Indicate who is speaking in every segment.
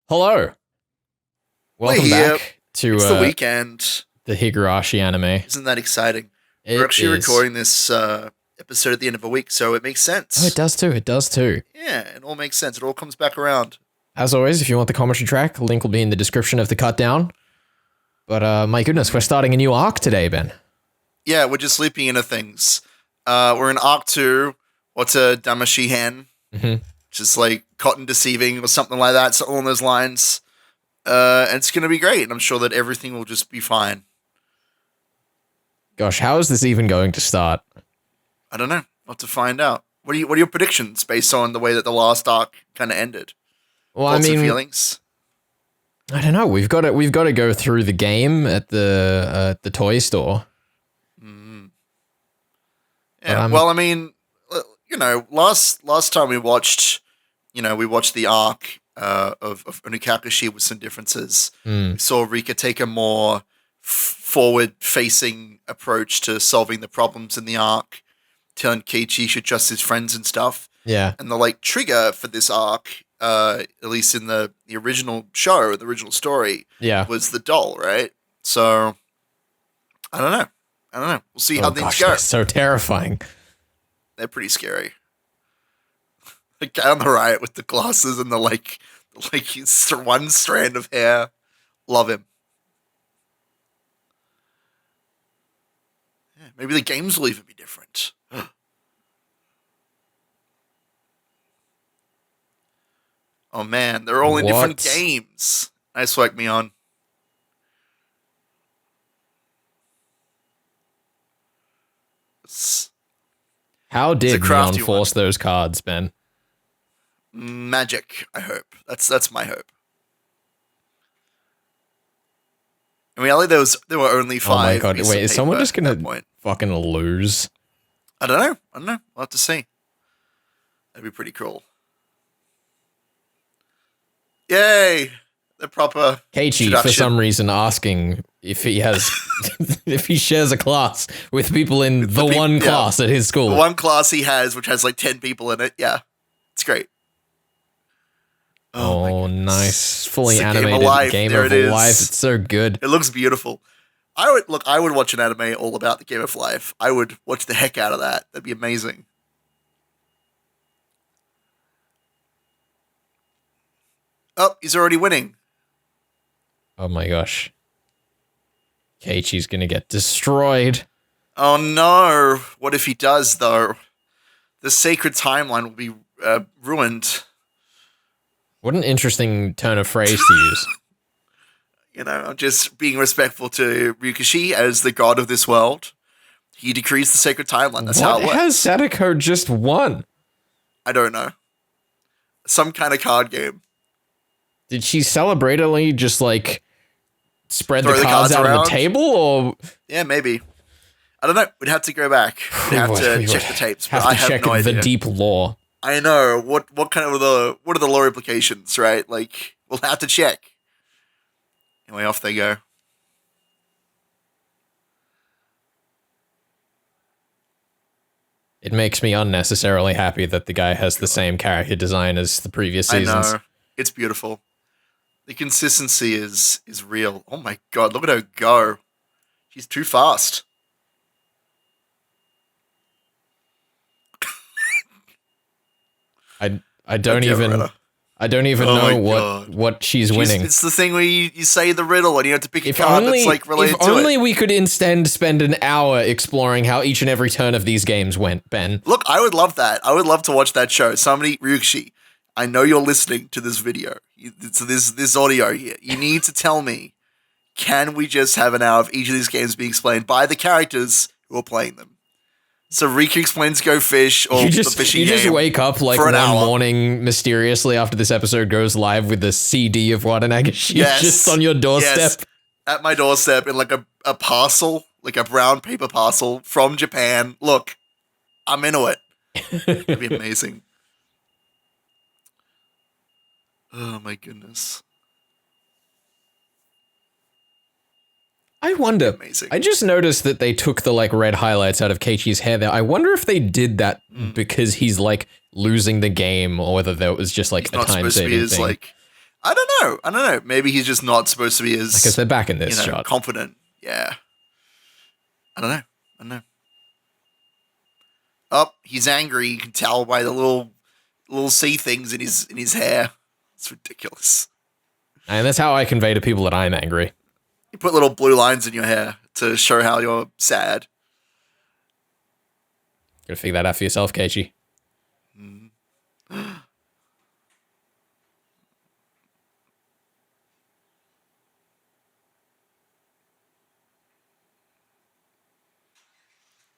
Speaker 1: Hello.
Speaker 2: We're
Speaker 1: Welcome
Speaker 2: here.
Speaker 1: back to
Speaker 2: It's the weekend.
Speaker 1: the Higurashi anime.
Speaker 2: Isn't that exciting?
Speaker 1: It
Speaker 2: We're actually
Speaker 1: is.
Speaker 2: recording this episode at the end of a week, so it makes sense.
Speaker 1: Oh, it does too. It does too.
Speaker 2: Yeah, it all makes sense. It all comes back around.
Speaker 1: As always, if you want the commentary track, link will be in the description of the cut down. But my goodness, we're starting a new arc today, Ben.
Speaker 2: Yeah, we're just leaping into things. We're in Arc 2. What's a damashi hen?
Speaker 1: Mhm.
Speaker 2: Just like cotton deceiving or something like that. Something along those lines. And it's going to be great. And I'm sure that everything will just be fine.
Speaker 1: Gosh, how is this even going to start?
Speaker 2: I don't know. We'll have to find out. What are your predictions based on the way that the last arc kind of ended?
Speaker 1: Well,
Speaker 2: Thoughts
Speaker 1: I
Speaker 2: and
Speaker 1: mean,
Speaker 2: feelings?
Speaker 1: I don't know. We've got to go through the game at the toy store.
Speaker 2: Yeah, well, I mean, last time we watched, the arc of Onukakashi with some differences. We saw Rika take a more forward-facing approach to solving the problems in the arc, telling Keiichi should trust his friends and stuff.
Speaker 1: Yeah.
Speaker 2: And the trigger for this arc, at least in the original show, the original story,
Speaker 1: Yeah.
Speaker 2: was the doll, right? So, I don't know. We'll see how things go.
Speaker 1: That's so terrifying.
Speaker 2: They're pretty scary. The guy on the right with the glasses and the he's one strand of hair. Love him. Yeah, maybe the games will even be different. Oh man, they're all in different games. Nice work, Mion.
Speaker 1: How did Neon
Speaker 2: crafty
Speaker 1: force those cards, Ben?
Speaker 2: Magic, I hope. That's my hope. In reality, there were only 5.
Speaker 1: Oh my god!
Speaker 2: pieces
Speaker 1: Wait,
Speaker 2: of
Speaker 1: is someone
Speaker 2: paper
Speaker 1: just
Speaker 2: at that
Speaker 1: gonna
Speaker 2: point.
Speaker 1: fucking lose?
Speaker 2: I don't know. We'll have to see. That'd be pretty cool. Yay! The proper
Speaker 1: Keiichi, for
Speaker 2: introduction.
Speaker 1: some reason, asking if he has, if he shares a class with people in the one class at his school.
Speaker 2: The one class he has, which has 10 people in it. Yeah, it's great.
Speaker 1: Oh, nice, fully
Speaker 2: It's a
Speaker 1: animated game
Speaker 2: There
Speaker 1: of
Speaker 2: it is.
Speaker 1: life. It's so good.
Speaker 2: It looks beautiful. I would watch an anime all about the game of life. I would watch the heck out of that. That'd be amazing. Oh, he's already winning.
Speaker 1: Oh my gosh, Keiichi's gonna get destroyed.
Speaker 2: Oh no! What if he does though? The sacred timeline will be ruined.
Speaker 1: What an interesting turn of phrase to use.
Speaker 2: I'm just being respectful to Ryukishi as the god of this world. He decrees the sacred timeline. That's how it
Speaker 1: What
Speaker 2: works.
Speaker 1: has Sadako just won?
Speaker 2: I don't know. Some kind of card game.
Speaker 1: Did she celebratedly just spread
Speaker 2: Throw
Speaker 1: the
Speaker 2: the
Speaker 1: cards out on
Speaker 2: around?
Speaker 1: the table, or
Speaker 2: Yeah, maybe. I don't know. We'd have to go back. We'd have to
Speaker 1: we
Speaker 2: check
Speaker 1: would
Speaker 2: the tapes. But
Speaker 1: have
Speaker 2: I
Speaker 1: to
Speaker 2: have
Speaker 1: check
Speaker 2: no
Speaker 1: the
Speaker 2: idea.
Speaker 1: deep lore?
Speaker 2: I know. What are the lore implications, right? We'll have to check. Anyway, off they go.
Speaker 1: It makes me unnecessarily happy that the guy has the same character design as the previous seasons.
Speaker 2: I know. It's beautiful. The consistency is real. Oh my god, look at her go. She's too fast.
Speaker 1: I don't even
Speaker 2: Retta.
Speaker 1: know
Speaker 2: my
Speaker 1: what
Speaker 2: God.
Speaker 1: she's winning.
Speaker 2: It's the thing where you say the riddle and you have to pick a
Speaker 1: If
Speaker 2: card
Speaker 1: only,
Speaker 2: that's related
Speaker 1: if
Speaker 2: to
Speaker 1: only
Speaker 2: it.
Speaker 1: we could instead spend an hour exploring how each and every turn of these games went, Ben.
Speaker 2: Look, I would love that. I would love to watch that show. Somebody, Ryukishi, I know you're listening to this video. To this audio here. You need to tell me, can we just have an hour of each of these games being explained by the characters who are playing them? So Riku explains Go Fish or
Speaker 1: You
Speaker 2: the
Speaker 1: just
Speaker 2: fishing
Speaker 1: just
Speaker 2: game
Speaker 1: wake up
Speaker 2: for
Speaker 1: one
Speaker 2: an hour.
Speaker 1: morning mysteriously after this episode goes live with the CD of Watanagashi
Speaker 2: Yes.
Speaker 1: just on your doorstep.
Speaker 2: Yes. At my doorstep in a parcel, a brown paper parcel from Japan. Look, I'm into it. It'd be amazing. Oh my goodness.
Speaker 1: I wonder.
Speaker 2: Amazing.
Speaker 1: I just noticed that they took the red highlights out of Keiichi's hair there. I wonder if they did that because he's losing the game, or whether that was just
Speaker 2: He's
Speaker 1: a
Speaker 2: not
Speaker 1: time
Speaker 2: supposed to be
Speaker 1: saving
Speaker 2: as
Speaker 1: thing.
Speaker 2: I don't know. Maybe he's just not supposed to be as
Speaker 1: Because they're back in this shot.
Speaker 2: confident. Yeah. I don't know. Oh, he's angry. You can tell by the little sea things in his hair. It's ridiculous.
Speaker 1: And that's how I convey to people that I'm angry.
Speaker 2: You put little blue lines in your hair to show how you're sad.
Speaker 1: Gotta figure that out for yourself, Keiichi.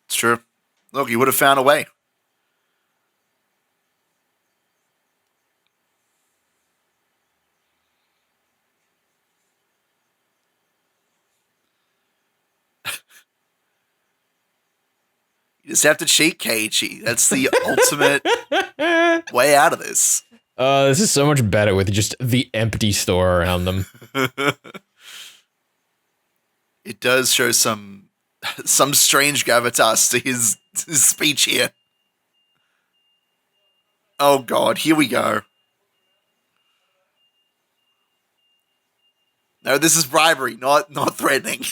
Speaker 2: It's true. Look, you would have found a way. You just have to cheat, Keiichi. That's the ultimate way out of this.
Speaker 1: This is so much better with just the empty store around them.
Speaker 2: It does show some strange gravitas to his speech here. Oh God, here we go. No, this is bribery, not threatening.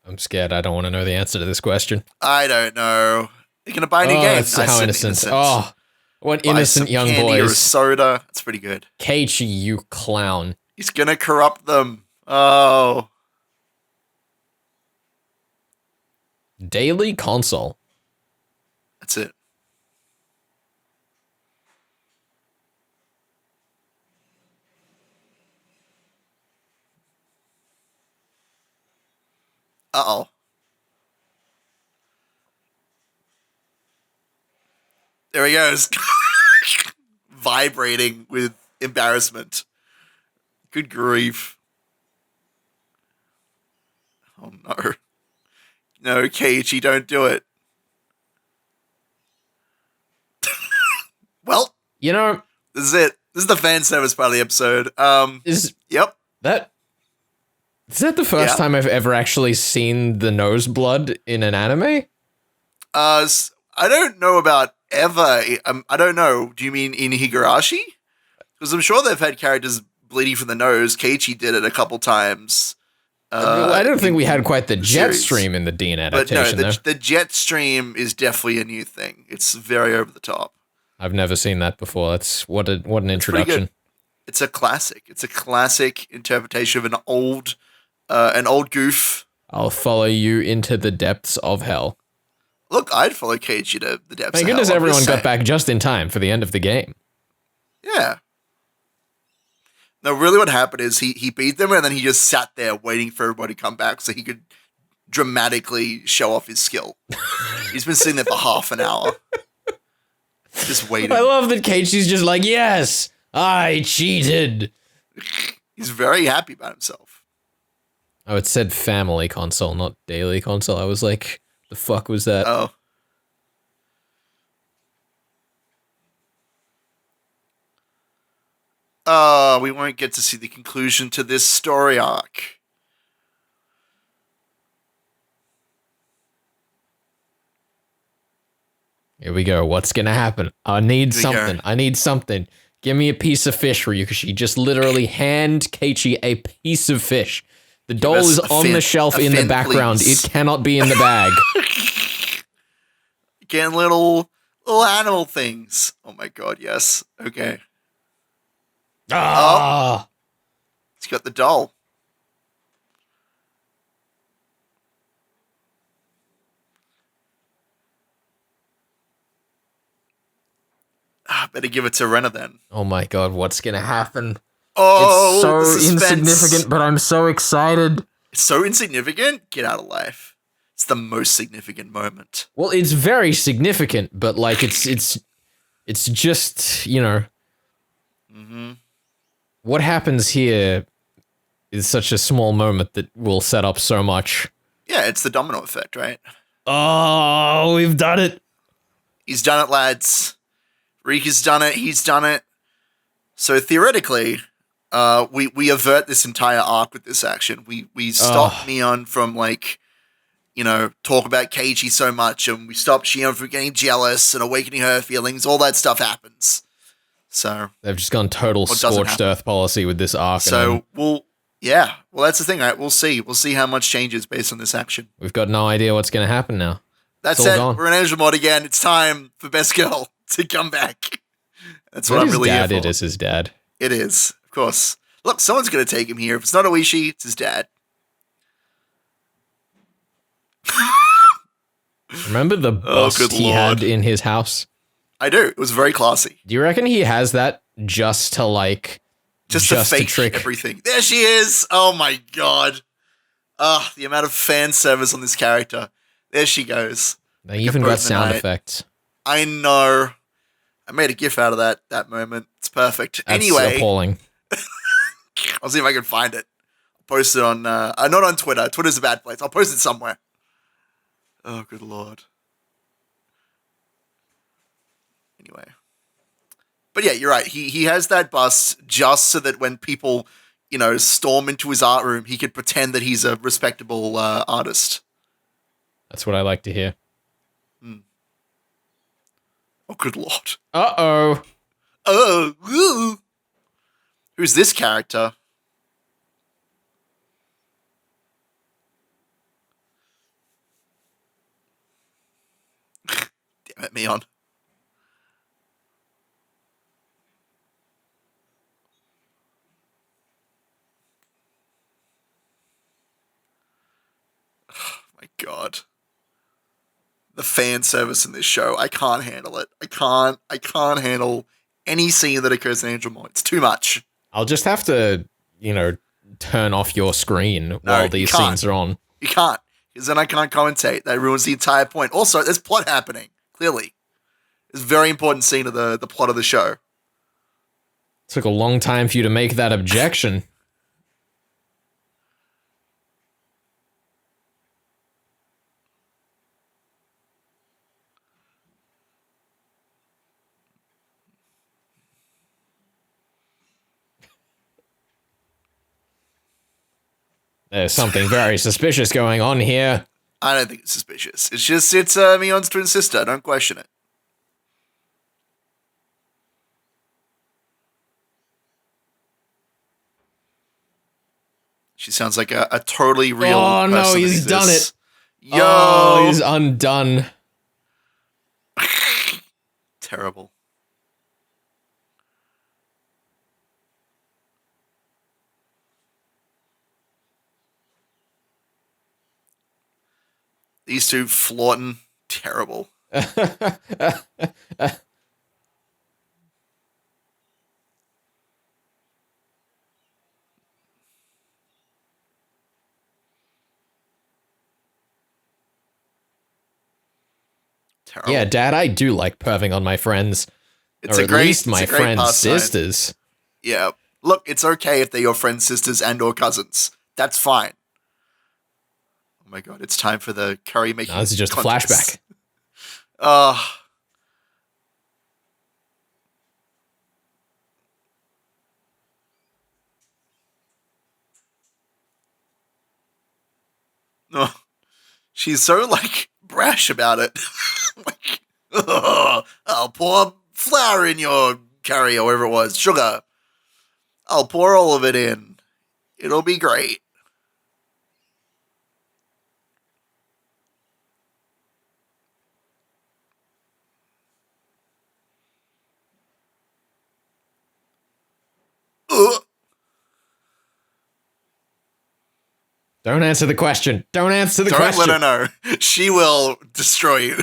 Speaker 1: I'm scared. I don't want to know the answer to this question.
Speaker 2: I don't know. You're gonna buy a new game.
Speaker 1: That's how innocent. Oh, what
Speaker 2: Buy
Speaker 1: innocent
Speaker 2: some
Speaker 1: young
Speaker 2: candy or a
Speaker 1: boys.
Speaker 2: soda. That's pretty good.
Speaker 1: Keiichi, you clown.
Speaker 2: He's gonna corrupt them. Oh.
Speaker 1: Daily console.
Speaker 2: That's it. Uh-oh. There he goes. Vibrating with embarrassment. Good grief. Oh no. No, Keiichi, don't do it. Well,
Speaker 1: You know,
Speaker 2: this is it. This is the fan service part of the episode. Yep.
Speaker 1: Is that the first time I've ever actually seen the nose blood in an anime?
Speaker 2: I don't know about ever. I don't know. Do you mean in Higurashi? Because I'm sure they've had characters bleeding from the nose. Keiichi did it a couple times.
Speaker 1: I don't think we had quite the jet
Speaker 2: series.
Speaker 1: stream in the Dean
Speaker 2: But
Speaker 1: adaptation,
Speaker 2: no,
Speaker 1: though.
Speaker 2: the jet stream is definitely a new thing. It's very over the top.
Speaker 1: I've never seen that before. That's what an introduction.
Speaker 2: It's a classic. It's a classic interpretation of an old goof.
Speaker 1: I'll follow you into the depths of hell.
Speaker 2: Look, I'd follow Keiichi to the depths
Speaker 1: Thank
Speaker 2: of
Speaker 1: goodness
Speaker 2: hell. I'm
Speaker 1: everyone
Speaker 2: just
Speaker 1: got
Speaker 2: saying.
Speaker 1: back just in time for the end of the game.
Speaker 2: Yeah. No, really what happened is he beat them and then he just sat there waiting for everybody to come back so he could dramatically show off his skill. He's been sitting there for half an hour. Just waiting.
Speaker 1: I love that Keiichi's just like, yes, I cheated.
Speaker 2: He's very happy about himself.
Speaker 1: Oh, it said family console, not daily console. I was like, the fuck was that?
Speaker 2: Oh. We won't get to see the conclusion to this story arc.
Speaker 1: Here we go. What's gonna happen? I need
Speaker 2: Here we go.
Speaker 1: something. I need something. Give me a piece of fish, Ryukishi. Just literally hand Keiichi a piece of fish. The doll
Speaker 2: us
Speaker 1: is
Speaker 2: a
Speaker 1: on
Speaker 2: fin-
Speaker 1: the shelf
Speaker 2: a
Speaker 1: in the
Speaker 2: fin,
Speaker 1: background.
Speaker 2: please.
Speaker 1: It cannot be in the bag.
Speaker 2: Again, little animal things. Oh my god, yes. Okay.
Speaker 1: Ah!
Speaker 2: He's got the doll. Better give it to Renna then.
Speaker 1: Oh my god, what's gonna happen?
Speaker 2: Oh,
Speaker 1: It's so
Speaker 2: the suspense.
Speaker 1: insignificant, but I'm so excited.
Speaker 2: It's so insignificant? Get out of life. It's the most significant moment.
Speaker 1: Well, it's very significant, but like it's just, you know, what happens here is such a small moment that will set up so much.
Speaker 2: Yeah, it's the domino effect, right?
Speaker 1: Oh, we've done it.
Speaker 2: He's done it, lads. Rika's done it. He's done it. So theoretically, we avert this entire arc with this action. We stop Neon from talk about Keiji so much, and we stop Shion from getting jealous and awakening her feelings. All that stuff happens. So
Speaker 1: They've just gone total scorched earth policy with this arc.
Speaker 2: So well, that's the thing, right? We'll see. We'll see how much changes based on this action.
Speaker 1: We've got no idea what's going to happen now.
Speaker 2: That's it. We're in Angel Mod again. It's time for Best Girl to come back. That's what I'm really here for.
Speaker 1: It is his dad.
Speaker 2: It is, of course. Look, someone's going to take him here. If it's not Oishi, it's his dad.
Speaker 1: Remember the bust he had in his house?
Speaker 2: I do. It was very classy.
Speaker 1: Do you reckon he has that just to
Speaker 2: fake
Speaker 1: trick
Speaker 2: everything? There she is. Oh my god. The amount of fan service on this character. There she goes.
Speaker 1: They even got sound effects.
Speaker 2: I know. I made a gif out of that moment. It's perfect.
Speaker 1: That's
Speaker 2: anyway,
Speaker 1: appalling.
Speaker 2: I'll see if I can find it. I'll post it on not on Twitter. Twitter's a bad place. I'll post it somewhere. Oh, good lord. Anyway. But yeah, you're right. He has that bust just so that when people, storm into his art room, he could pretend that he's a respectable artist.
Speaker 1: That's what I like to hear.
Speaker 2: Oh, good lord.
Speaker 1: Uh-oh.
Speaker 2: Oh, who's this character? Damn it, Mion. Oh my god. The fan service in this show, I can't handle it. I can't handle any scene that occurs in Angel Mod. It's too much.
Speaker 1: I'll just have to, turn off your screen while these scenes are on.
Speaker 2: You can't, because then I can't commentate. That ruins the entire point. Also, there's plot happening, clearly. It's a very important scene of the plot of the show.
Speaker 1: Took a long time for you to make that objection. There's something very suspicious going on here.
Speaker 2: I don't think it's suspicious. It's Mion's twin sister. Don't question it. She sounds like a totally real
Speaker 1: Oh,
Speaker 2: person.
Speaker 1: no, he's done it.
Speaker 2: Yo!
Speaker 1: Oh, he's undone.
Speaker 2: Terrible. These two flaunting. Terrible. Terrible.
Speaker 1: Yeah, Dad, I do like perving on my friends.
Speaker 2: It's
Speaker 1: or at least my friends'
Speaker 2: pastime.
Speaker 1: sisters.
Speaker 2: Yeah. Look, it's okay if they're your friends' sisters and or cousins. That's fine. Oh my god, it's time for the curry making.
Speaker 1: No, this is just
Speaker 2: contest.
Speaker 1: a flashback.
Speaker 2: Oh, she's so brash about it. I'll pour flour in your curry or whatever it was, sugar. I'll pour all of it in. It'll be great.
Speaker 1: Don't answer the question. Don't answer the question.
Speaker 2: Don't let her know. She will destroy you.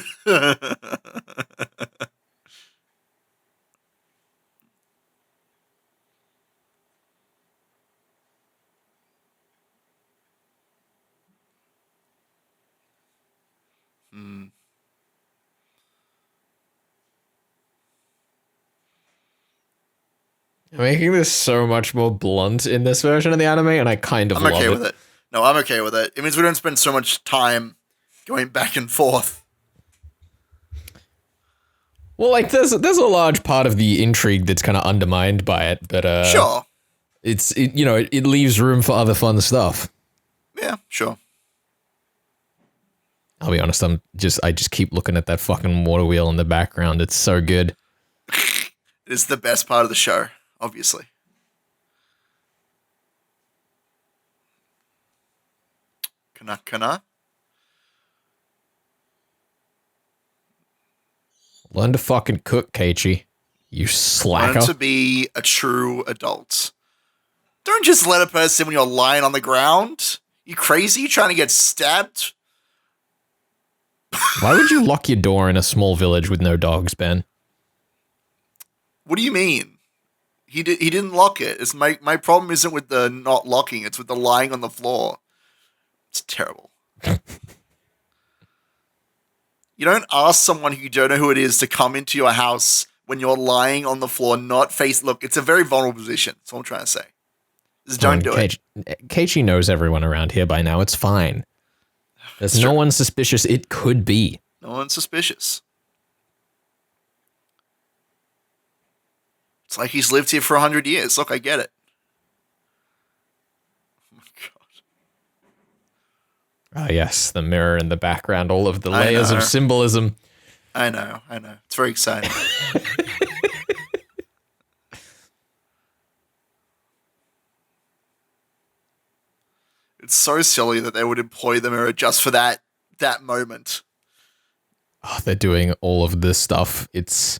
Speaker 1: Making this so much more blunt in this version of the anime, and I kind of love it.
Speaker 2: I'm okay with it. No, I'm okay with it. It means we don't spend so much time going back and forth.
Speaker 1: Well, there's a large part of the intrigue that's kind of undermined by it, but
Speaker 2: sure,
Speaker 1: it leaves room for other fun stuff.
Speaker 2: Yeah, sure.
Speaker 1: I'll be honest, I just keep looking at that fucking water wheel in the background. It's so good.
Speaker 2: It's the best part of the show, obviously. Kana.
Speaker 1: Learn to fucking cook, Keiichi. You slacker.
Speaker 2: Learn to be a true adult. Don't just let a person when you're lying on the ground. You crazy? You trying to get stabbed?
Speaker 1: Why would you lock your door in a small village with no dogs, Ben?
Speaker 2: What do you mean? He didn't lock it. It's my problem isn't with the not locking. It's with the lying on the floor. It's terrible. You don't ask someone who you don't know who it is to come into your house when you're lying on the floor, not face. Look, it's a very vulnerable position. That's what I'm trying to say. Just don't do it.
Speaker 1: Keiichi knows everyone around here by now. It's fine. There's no one suspicious. It could be.
Speaker 2: No one's suspicious. It's like he's lived here for 100 years. Look, I get it. Oh my god.
Speaker 1: Ah, yes, the mirror in the background, all of the layers of symbolism.
Speaker 2: I know. It's very exciting. It's so silly that they would employ the mirror just for that moment.
Speaker 1: Oh, they're doing all of this stuff. It's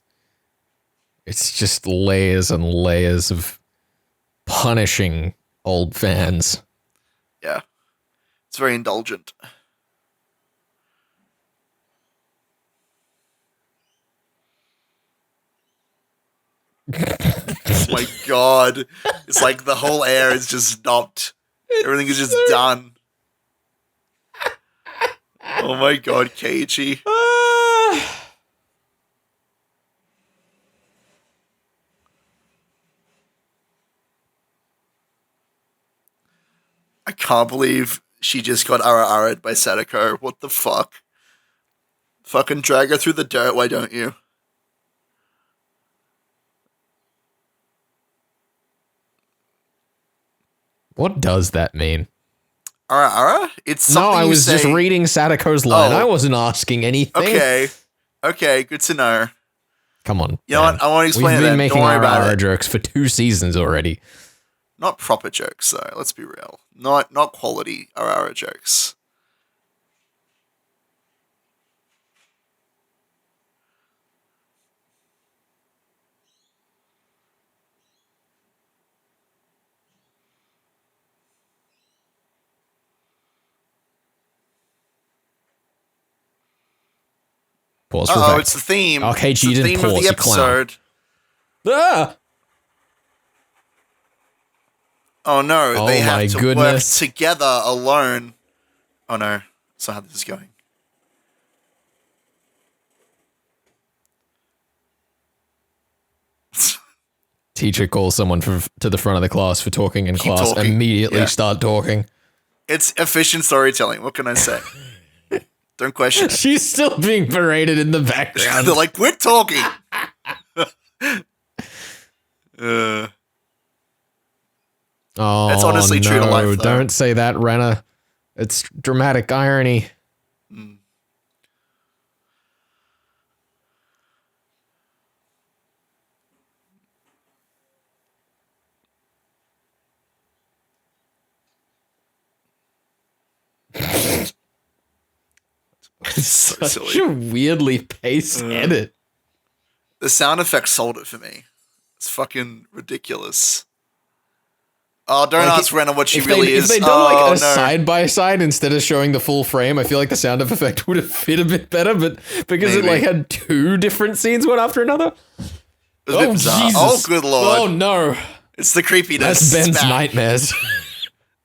Speaker 1: just layers and layers of punishing old fans.
Speaker 2: Yeah. It's very indulgent. Oh my god. It's like the whole air is just stopped. Everything is just done. Oh my god, Keiichi. I can't believe she just got ara-ara'd by Sadako. What the fuck? Fucking drag her through the dirt, why don't you?
Speaker 1: What does that mean?
Speaker 2: Ara? It's something
Speaker 1: No, I was just
Speaker 2: say...
Speaker 1: reading Sadako's line.
Speaker 2: Oh.
Speaker 1: I wasn't asking anything.
Speaker 2: Okay, good to know.
Speaker 1: Come on.
Speaker 2: You know what? I want to explain it.
Speaker 1: We've been
Speaker 2: Then.
Speaker 1: making
Speaker 2: Don't worry about
Speaker 1: our
Speaker 2: it.
Speaker 1: jokes for 2 seasons already.
Speaker 2: Not proper jokes, though. Let's be real. Not quality ara jokes.
Speaker 1: Pause for
Speaker 2: Oh,
Speaker 1: effect.
Speaker 2: it's the theme.
Speaker 1: Okay,
Speaker 2: it's
Speaker 1: you
Speaker 2: the
Speaker 1: didn't
Speaker 2: theme of
Speaker 1: pause,
Speaker 2: the
Speaker 1: you clown.
Speaker 2: episode.
Speaker 1: Ah!
Speaker 2: Oh no,
Speaker 1: Oh
Speaker 2: they
Speaker 1: my
Speaker 2: have to
Speaker 1: goodness.
Speaker 2: work together alone. Oh no, that's not how this is going.
Speaker 1: Teacher calls someone to the front of the class for talking in class.
Speaker 2: talking.
Speaker 1: Immediately
Speaker 2: Yeah.
Speaker 1: start talking.
Speaker 2: It's efficient storytelling. What can I say? Don't question it.
Speaker 1: She's still being berated in the background.
Speaker 2: They're like, quit talking.
Speaker 1: Oh,
Speaker 2: That's honestly
Speaker 1: no,
Speaker 2: true to life, though.
Speaker 1: Don't say that, Renna. It's dramatic irony. It's
Speaker 2: so
Speaker 1: such
Speaker 2: silly.
Speaker 1: a weirdly paced edit.
Speaker 2: The sound effects sold it for me. It's fucking ridiculous. Oh, don't ask Renna what she really is.
Speaker 1: If they'd done
Speaker 2: oh,
Speaker 1: like a side by side instead of showing the full frame, I feel like the sound effect would have fit a bit better. But because it
Speaker 2: Maybe.
Speaker 1: like had 2 different scenes one after another.
Speaker 2: It was a bit bizarre.
Speaker 1: Jesus!
Speaker 2: Oh, good lord.
Speaker 1: Oh no!
Speaker 2: It's the creepiness.
Speaker 1: That's Ben's
Speaker 2: It's back.
Speaker 1: nightmares.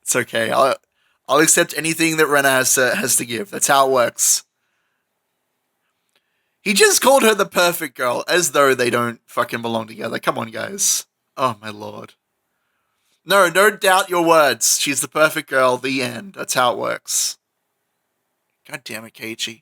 Speaker 2: It's okay. I'll accept anything that Renna has to give. That's how it works. He just called her the perfect girl, as though they don't fucking belong together. Come on, guys. Oh, my lord. No, don't doubt your words. She's the perfect girl, the end. That's how it works. God damn it, Keiichi.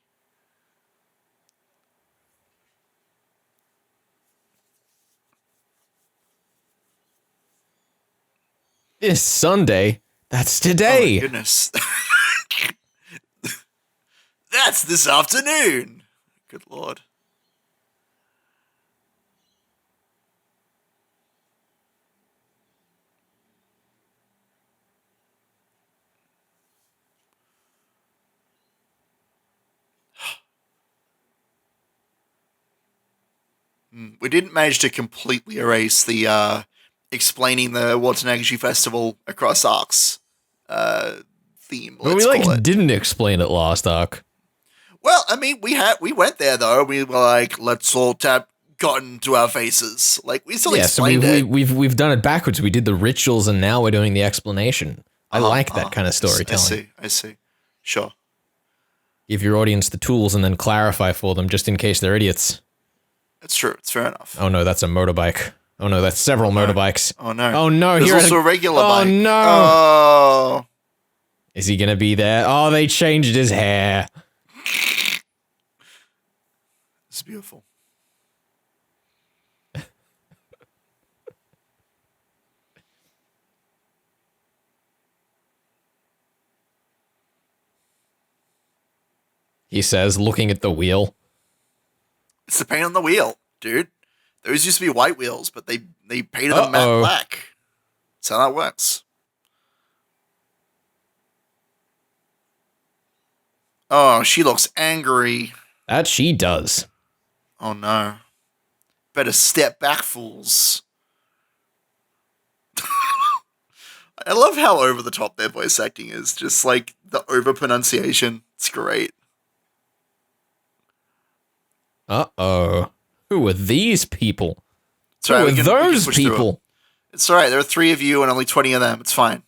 Speaker 1: This Sunday. That's
Speaker 2: Oh, my
Speaker 1: today.
Speaker 2: goodness. That's this afternoon. Good lord. We didn't manage to completely erase the explaining the Watanagashi Festival across arcs theme.
Speaker 1: But we didn't explain it last arc.
Speaker 2: Well, I mean, we went there though. We were like, let's all tap cotton to our faces. Like we still explained it.
Speaker 1: We've done it backwards. We did the rituals and now we're doing the explanation. I like that kind of storytelling.
Speaker 2: I see. Sure.
Speaker 1: Give your audience the tools and then clarify for them just in case they're idiots.
Speaker 2: It's true. It's fair enough.
Speaker 1: Oh no, that's a motorbike. Oh no, that's several motorbikes.
Speaker 2: Oh no.
Speaker 1: Oh no,
Speaker 2: there's also a regular bike.
Speaker 1: Oh no.
Speaker 2: Oh.
Speaker 1: Is he gonna be there? Oh, they changed his hair.
Speaker 2: It's beautiful.
Speaker 1: He says, looking at the wheel.
Speaker 2: It's the paint on the wheel, dude. Those used to be white wheels, but they painted them matte black. That's how that works. Oh, she looks angry.
Speaker 1: That she does.
Speaker 2: Oh no. Better step back, fools. I love how over the top their voice acting is. Just like the over pronunciation. It's great.
Speaker 1: Uh-oh. Who are these people?
Speaker 2: Who are
Speaker 1: those people?
Speaker 2: It's alright, there are 3 of you and only 20 of them. It's fine.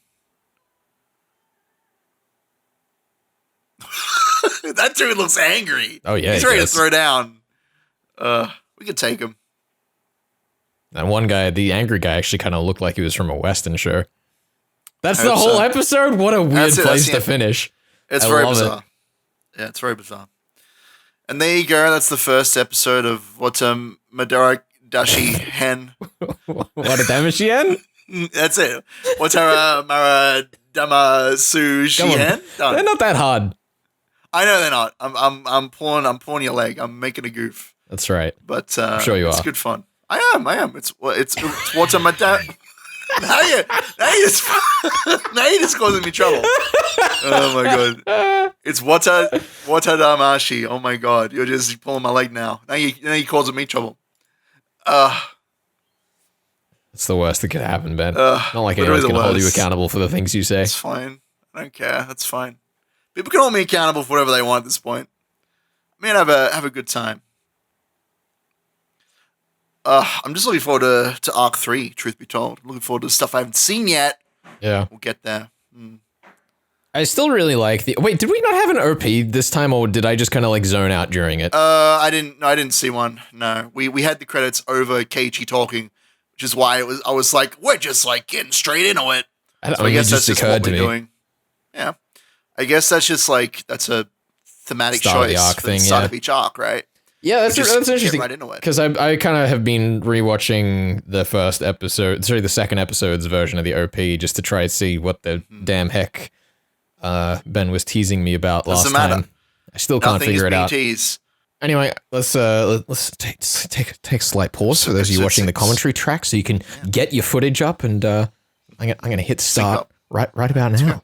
Speaker 2: That dude looks angry.
Speaker 1: Oh yeah,
Speaker 2: he's ready to throw down. We could take him.
Speaker 1: That one guy, the angry guy, actually kind of looked like he was from a Western show. That's the whole episode? What a weird place to finish.
Speaker 2: It's very bizarre. Yeah, it's very bizarre. And there you go. That's the first episode of Madara Dashi Hen.
Speaker 1: What a Damashi Hen?
Speaker 2: That's it. Watara Mara Damasu Hen.
Speaker 1: They're not that hard.
Speaker 2: I know they're not. I'm pulling your leg. I'm making a goof.
Speaker 1: That's right.
Speaker 2: But
Speaker 1: I'm sure you are.
Speaker 2: It's good fun. I am. It's Watara now you just causing me trouble. Oh my god. It's Watadamashi. Oh my god. You're just pulling my leg now. Now you causing me trouble.
Speaker 1: It's the worst that could happen, Ben. Not like anyone's going to hold you accountable for the things you say.
Speaker 2: It's fine. I don't care. That's fine. People can hold me accountable for whatever they want at this point. I mean, have a good time. I'm just looking forward to Arc 3, truth be told. I'm looking forward to stuff I haven't seen yet.
Speaker 1: Yeah.
Speaker 2: We'll get there.
Speaker 1: I still really like the... Wait, did we not have an OP this time, or did I just kind of like zone out during it?
Speaker 2: I didn't see one. No. We had the credits over Keiichi talking, which is why I was like, we're just like getting straight into it.
Speaker 1: I guess that's just what we're doing.
Speaker 2: Yeah. I guess that's just like, that's a thematic choice for the start of each arc, right?
Speaker 1: Yeah, that's interesting.
Speaker 2: Right into it.
Speaker 1: Because I kind of have been rewatching the the second episode's version of the OP just to try and see what the damn heck Ben was teasing me about last time. I still can't figure it out. Anyway, let's take a slight pause for those of you watching the commentary track, so you can get your footage up, and I'm gonna hit start right about now.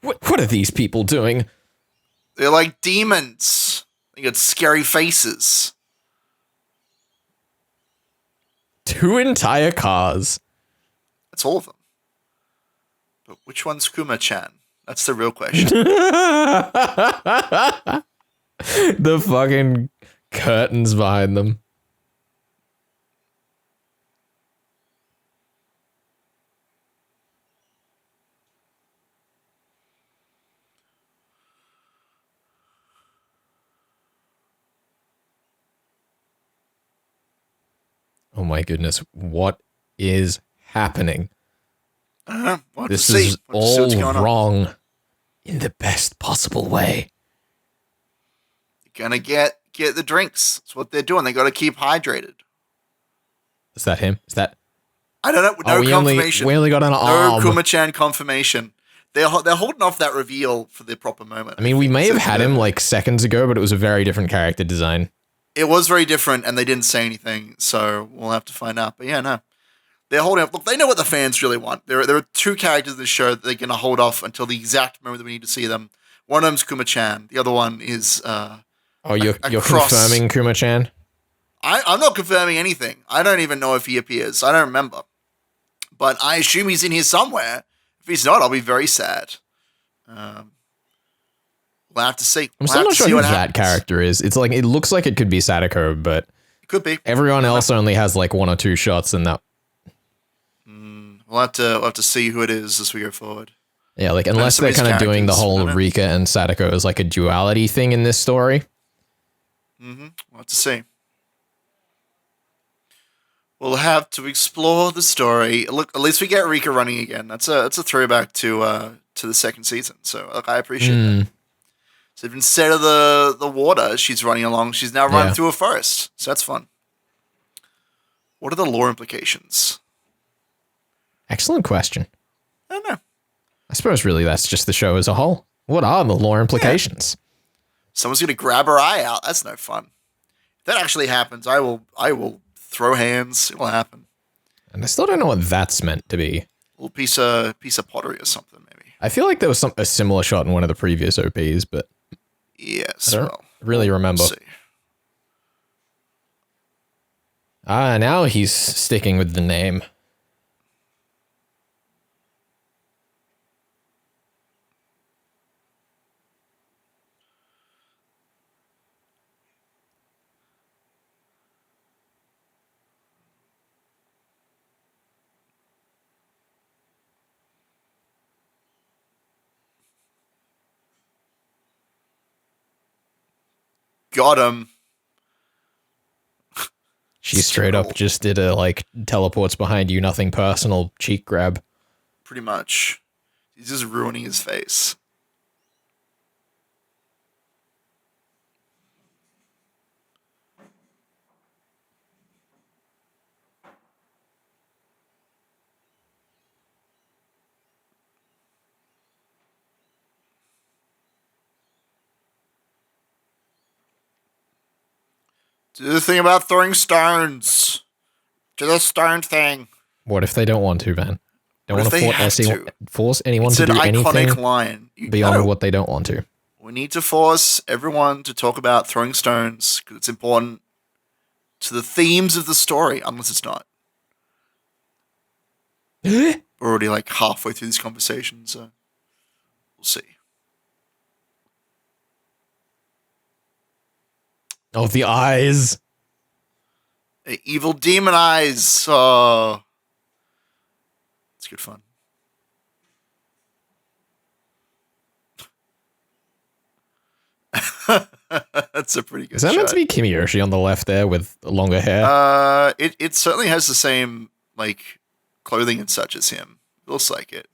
Speaker 1: What are these people doing?
Speaker 2: They're like demons. They got scary faces.
Speaker 1: 2 entire cars.
Speaker 2: That's all of them. But which one's Kuma-chan? That's the real question.
Speaker 1: The fucking curtains behind them. Oh my goodness, what is happening? This is all wrong in the best possible way.
Speaker 2: You're gonna get the drinks. That's what they're doing. They gotta keep hydrated.
Speaker 1: Is that him? Is that...
Speaker 2: I don't know. No confirmation.
Speaker 1: We only got an arm.
Speaker 2: No Kuma-chan confirmation. they're holding off that reveal for the proper moment.
Speaker 1: I mean, we may have had him like seconds ago, but it was a very different character design.
Speaker 2: It was very different, and they didn't say anything, so we'll have to find out. But yeah, no. They're holding up. Look, they know what the fans really want. There are two characters in the show that they're going to hold off until the exact moment that we need to see them. One of them's Kuma-chan. The other one is...
Speaker 1: you're confirming Kuma-chan?
Speaker 2: I'm not confirming anything. I don't even know if he appears. I don't remember. But I assume he's in here somewhere. If he's not, I'll be very sad. We'll have to see.
Speaker 1: I'm still not sure who that character is. It's like, it looks like it could be Sadako, but...
Speaker 2: It could be.
Speaker 1: Everyone else only has like 1 or 2 shots in that.
Speaker 2: We'll have to see who it is as we go forward.
Speaker 1: Yeah, like unless they're kind of doing the whole Rika and Sadako as like a duality thing in this story.
Speaker 2: We'll have to see. We'll have to explore the story. Look, at least we get Rika running again. That's a throwback to the second season. So look, I appreciate that. So instead of the water she's running along, she's now running through a forest. So that's fun. What are the lore implications?
Speaker 1: Excellent question.
Speaker 2: I don't know.
Speaker 1: I suppose really that's just the show as a whole. What are the lore implications?
Speaker 2: Someone's going to grab her eye out. That's no fun. If that actually happens, I will throw hands. It will happen.
Speaker 1: And I still don't know what that's meant to be.
Speaker 2: A little piece of pottery or something, maybe.
Speaker 1: I feel like there was a similar shot in one of the previous OPs, but
Speaker 2: yes,
Speaker 1: I don't really remember.
Speaker 2: We'll see.
Speaker 1: Now he's sticking with the name.
Speaker 2: Got him.
Speaker 1: She straight up just did a like teleports behind you, nothing personal cheek grab.
Speaker 2: Pretty much. He's just ruining his face. Do the thing about throwing stones. Do the stone thing.
Speaker 1: What if they don't want to, man? Don't want to force anyone to do anything beyond what they don't want to.
Speaker 2: We need to force everyone to talk about throwing stones because it's important to the themes of the story, unless it's not. We're already like halfway through this conversation, so we'll see.
Speaker 1: Oh, the eyes.
Speaker 2: The evil demon eyes. Oh. It's good fun. That's a pretty good
Speaker 1: Is that
Speaker 2: shot.
Speaker 1: meant to be Kimiyoshi on the left there with longer hair?
Speaker 2: It certainly has the same like clothing and such as him. It looks like it.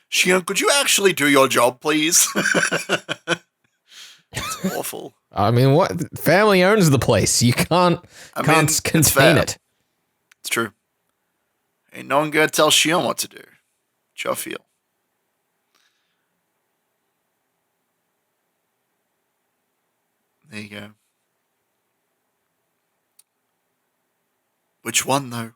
Speaker 2: Shion, could you actually do your job, please? It's awful.
Speaker 1: I mean, what? Family owns the place. You can't contain it.
Speaker 2: It's true. Ain't no one gonna tell Shion what to do. Which I feel. There you go. Which one, though?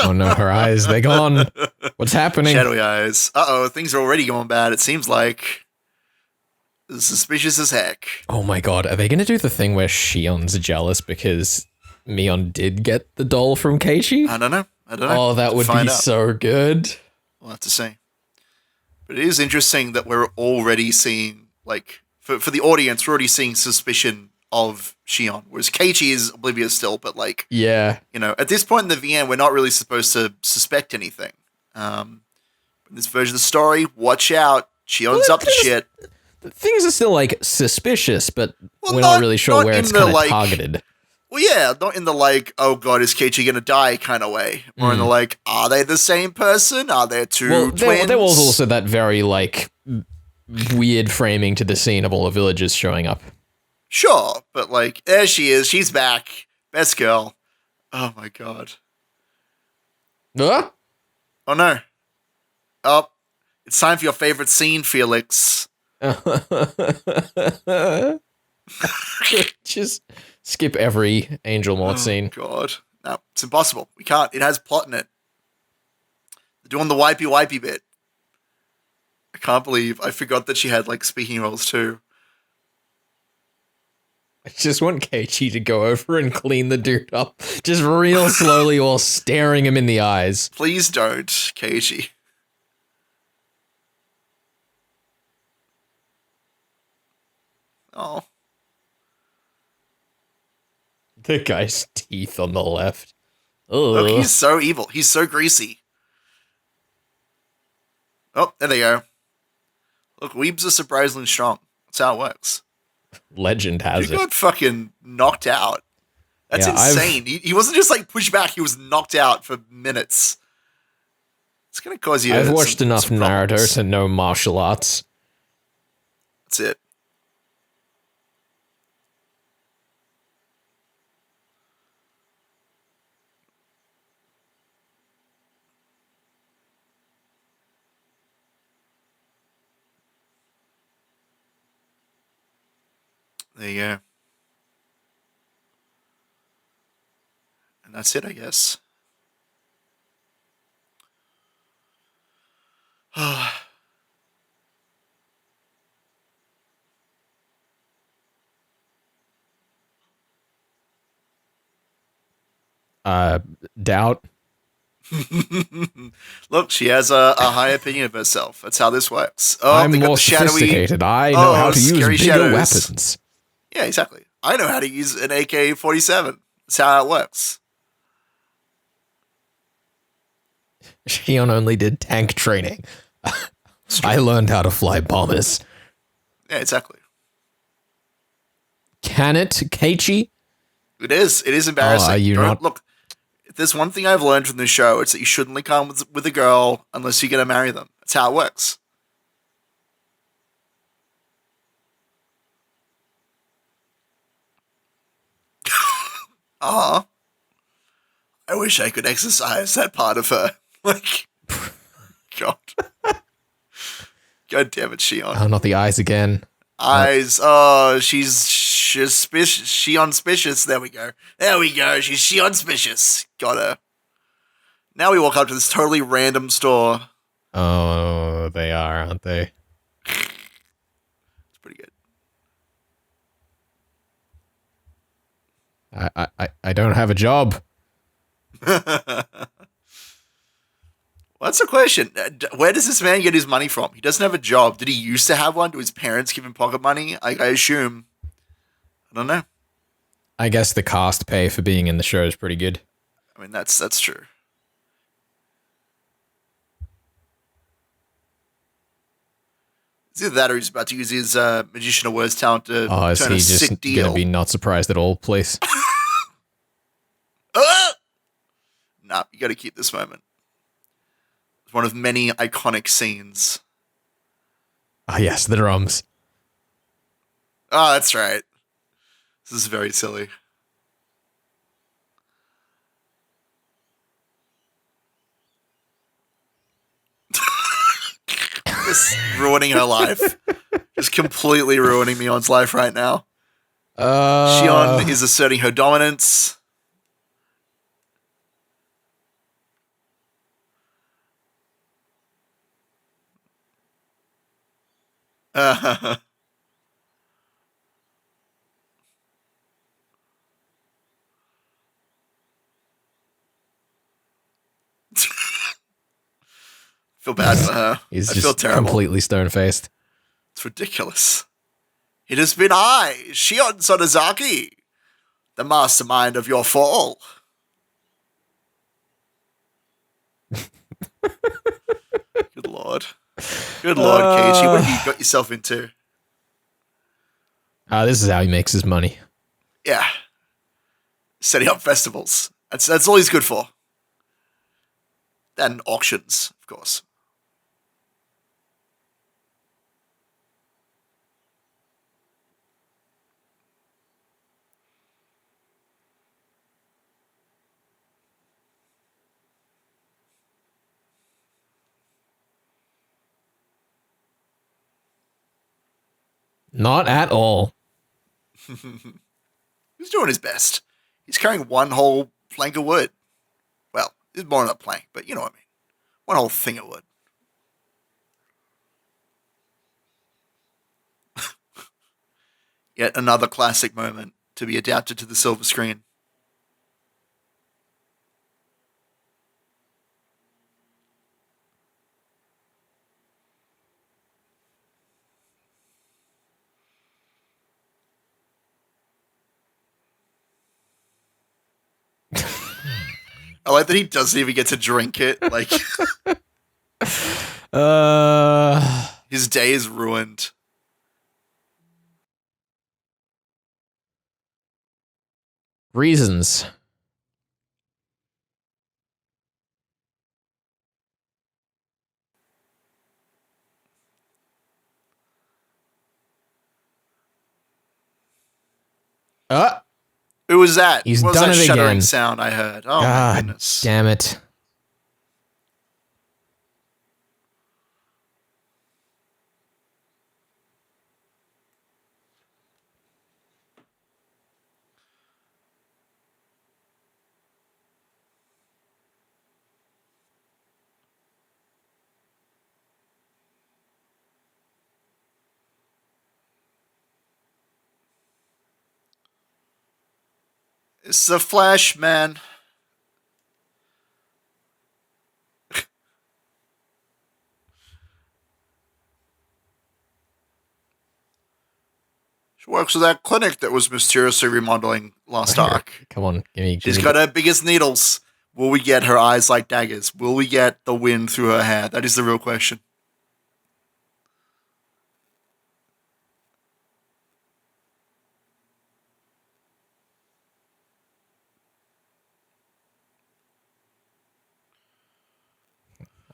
Speaker 1: Oh no, her eyes, they're gone. What's happening?
Speaker 2: Shadowy eyes. Uh-oh, things are already going bad, it seems like. Suspicious as heck.
Speaker 1: Oh my god, are they gonna do the thing where Shion's jealous because Mion did get the doll from Keiichi?
Speaker 2: I don't know.
Speaker 1: Oh, that would be so good.
Speaker 2: We'll have to see. But it is interesting that we're already seeing, like, for the audience, we're already seeing suspicion of Shion, whereas Keiichi is oblivious still, but, like,
Speaker 1: Yeah.
Speaker 2: you know, at this point in the VN, we're not really supposed to suspect anything. In this version of the story, watch out. Shion's up to shit.
Speaker 1: Things are still, like, suspicious, but
Speaker 2: Well,
Speaker 1: we're not really sure where it's kind of targeted.
Speaker 2: Well, yeah, not in the, like, oh god, is Keiichi gonna die kind of way. More in the, like, are they the same person? Are there two twins?
Speaker 1: There was also that very, like, weird framing to the scene of all the villagers showing up.
Speaker 2: Sure, but, like, there she is. She's back. Best girl. Oh, my God.
Speaker 1: Huh?
Speaker 2: Oh, no. Oh, it's time for your favorite scene, Felix.
Speaker 1: Just skip every Angel Mort scene.
Speaker 2: God. No, it's impossible. We can't. It has plot in it. They're doing the wipey bit. I can't believe I forgot that she had, like, speaking roles too.
Speaker 1: I just want Keiichi to go over and clean the dude up. Just real slowly while staring him in the eyes.
Speaker 2: Please don't, Keiichi. Oh.
Speaker 1: The guy's teeth on the left. Ugh.
Speaker 2: Look, he's so evil. He's so greasy. Oh, there they go. Look, weebs are surprisingly strong. That's how it works.
Speaker 1: Legend has
Speaker 2: He
Speaker 1: it.
Speaker 2: got fucking knocked out. That's insane. He wasn't just like pushed back. He was knocked out for minutes. It's going to cause you.
Speaker 1: I've watched enough Naruto to know martial arts.
Speaker 2: That's it. There you go. And that's it, I guess.
Speaker 1: Doubt.
Speaker 2: Look, she has a high opinion of herself. That's how this works. Oh,
Speaker 1: I'm more sophisticated. I know how to use bigger weapons.
Speaker 2: Yeah, exactly. I know how to use an AK-47. That's how it works.
Speaker 1: Shion only did tank training. I learned how to fly bombers.
Speaker 2: Yeah, exactly.
Speaker 1: Can it, Keiichi?
Speaker 2: It is. It is embarrassing.
Speaker 1: Are you not?
Speaker 2: Look, if there's one thing I've learned from this show, it's that you shouldn't come with a girl unless you're going to marry them. That's how it works. I wish I could exercise that part of her. Like, God. God damn it, Shion.
Speaker 1: Oh, not the eyes again.
Speaker 2: Eyes. Oh, she's suspicious. Shion-spicious. There we go. There we go. She's Shion-spicious. Got her. Now we walk up to this totally random store.
Speaker 1: Oh, they are, aren't they?
Speaker 2: It's pretty good.
Speaker 1: I don't have a job.
Speaker 2: What's the question? Where does this man get his money from? He doesn't have a job. Did he used to have one? Do his parents give him pocket money? I assume. I don't know.
Speaker 1: I guess the cast pay for being in the show is pretty good.
Speaker 2: I mean, that's true. It's either that or he's about to use his Magician of Words talent to
Speaker 1: is
Speaker 2: turn
Speaker 1: he
Speaker 2: a
Speaker 1: just
Speaker 2: sick deal.
Speaker 1: gonna be not surprised at all, please?
Speaker 2: Nah, you gotta keep this moment. It's one of many iconic scenes.
Speaker 1: Ah, yes, the drums.
Speaker 2: Oh, that's right. This is very silly. Just ruining her life. Just completely ruining Mion's life right now. Shion is asserting her dominance. Feel bad for her.
Speaker 1: He's
Speaker 2: I
Speaker 1: just
Speaker 2: feel terrible.
Speaker 1: completely stone-faced.
Speaker 2: It's ridiculous. It has been I, Shion Sonozaki, the mastermind of your fall. Good lord. Good lord, Keiichi. What have you got yourself into?
Speaker 1: This is how he makes his money.
Speaker 2: Yeah. Setting up festivals. That's all he's good for. And auctions, of course.
Speaker 1: Not at all.
Speaker 2: He's doing his best. He's carrying one whole plank of wood. Well, it's more than a plank, but you know what I mean. One whole thing of wood. Yet another classic moment to be adapted to the silver screen. I like that he doesn't even get to drink it. Like, his day is ruined.
Speaker 1: Reasons.
Speaker 2: Who was that?
Speaker 1: He's
Speaker 2: what was
Speaker 1: done
Speaker 2: that
Speaker 1: it
Speaker 2: shuddering
Speaker 1: again.
Speaker 2: sound I heard? Oh, my
Speaker 1: God
Speaker 2: goodness.
Speaker 1: damn it.
Speaker 2: It's the Flash, man. She works at that clinic that was mysteriously remodeling last arc.
Speaker 1: Come on, give me.
Speaker 2: She's got her biggest needles. Will we get her eyes like daggers? Will we get the wind through her hair? That is the real question.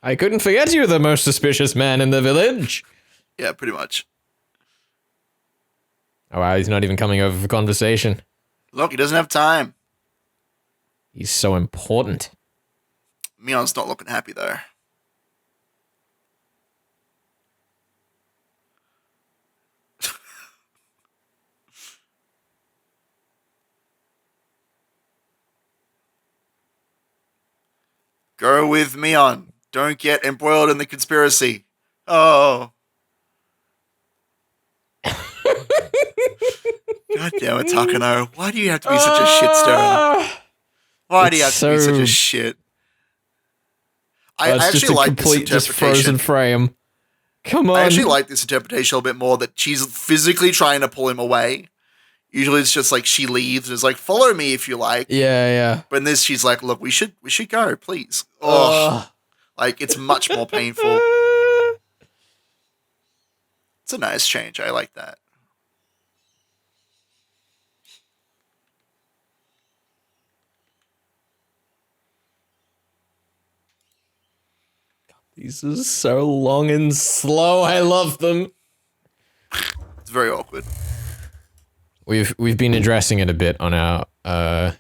Speaker 1: I couldn't forget you, the most suspicious man in the village.
Speaker 2: Yeah, pretty much.
Speaker 1: Oh wow, he's not even coming over for conversation.
Speaker 2: Look, he doesn't have time.
Speaker 1: He's so important.
Speaker 2: Mion's not looking happy, though. Go with Mion. Don't get embroiled in the conspiracy. Oh. God damn it, Takano. Why do you have to be such a shit stirrer? Why do you have to be such a shit? I actually like this interpretation.
Speaker 1: Just frozen frame. Come on.
Speaker 2: I actually like this interpretation a little bit more, that she's physically trying to pull him away. Usually it's just like she leaves and is like, follow me if you like.
Speaker 1: Yeah.
Speaker 2: But in this, she's like, look, we should go, please. Oh, like, it's much more painful. It's a nice change. I like that.
Speaker 1: These are so long and slow. I love them.
Speaker 2: It's very awkward.
Speaker 1: We've been addressing it a bit on our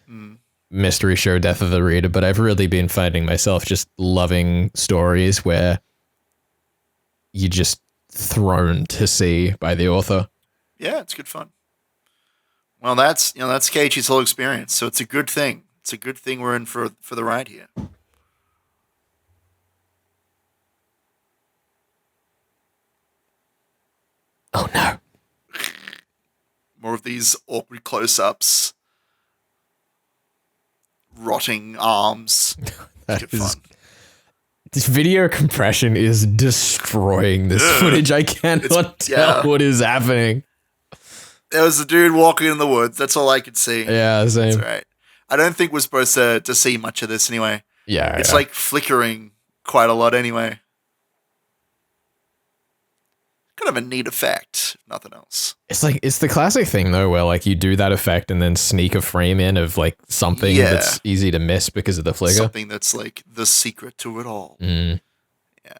Speaker 1: mystery show Death of the Reader, but I've really been finding myself just loving stories where you're just thrown to sea by the author.
Speaker 2: Yeah, it's good fun. Well, that's Keiichi's whole experience, so it's a good thing. It's a good thing we're in for the ride here.
Speaker 1: Oh no.
Speaker 2: More of these awkward close-ups. Rotting arms. It's good fun.
Speaker 1: This video compression is destroying this footage. I cannot tell what is happening.
Speaker 2: There was a dude walking in the woods. That's all I could see.
Speaker 1: Yeah, same.
Speaker 2: That's right. I don't think we're supposed to see much of this anyway.
Speaker 1: Yeah.
Speaker 2: It's like flickering quite a lot anyway. Kind of a neat effect, if nothing else.
Speaker 1: It's the classic thing though, where like you do that effect and then sneak a frame in of like something that's easy to miss because of the flicker.
Speaker 2: Something that's like the secret to it all.
Speaker 1: Mm.
Speaker 2: Yeah.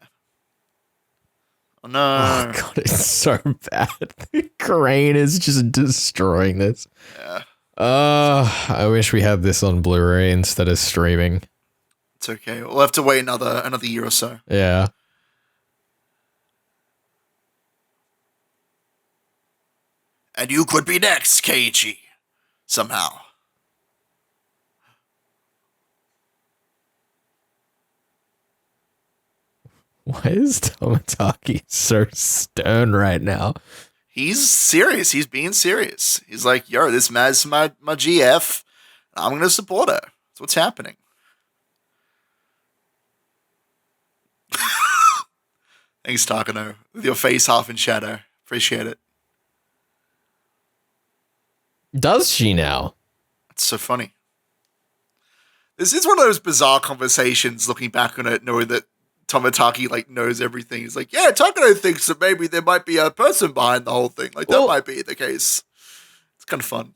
Speaker 2: Oh no.
Speaker 1: Oh god, it's so bad. The crane is just destroying this.
Speaker 2: Yeah.
Speaker 1: I wish we had this on Blu-ray instead of streaming.
Speaker 2: It's okay. We'll have to wait another year or so.
Speaker 1: Yeah.
Speaker 2: And you could be next, Keiichi. Somehow.
Speaker 1: Why is Tomitaki so stern right now?
Speaker 2: He's serious. He's being serious. He's like, yo, this man's my GF. I'm going to support her. That's what's happening. Thanks, Takano. With your face half in shadow. Appreciate it.
Speaker 1: Does she now?
Speaker 2: It's so funny. This is one of those bizarre conversations looking back on it, knowing that Tomitaki like knows everything. He's like, yeah, Takano thinks that maybe there might be a person behind the whole thing. Like, that might be the case. It's kind of fun.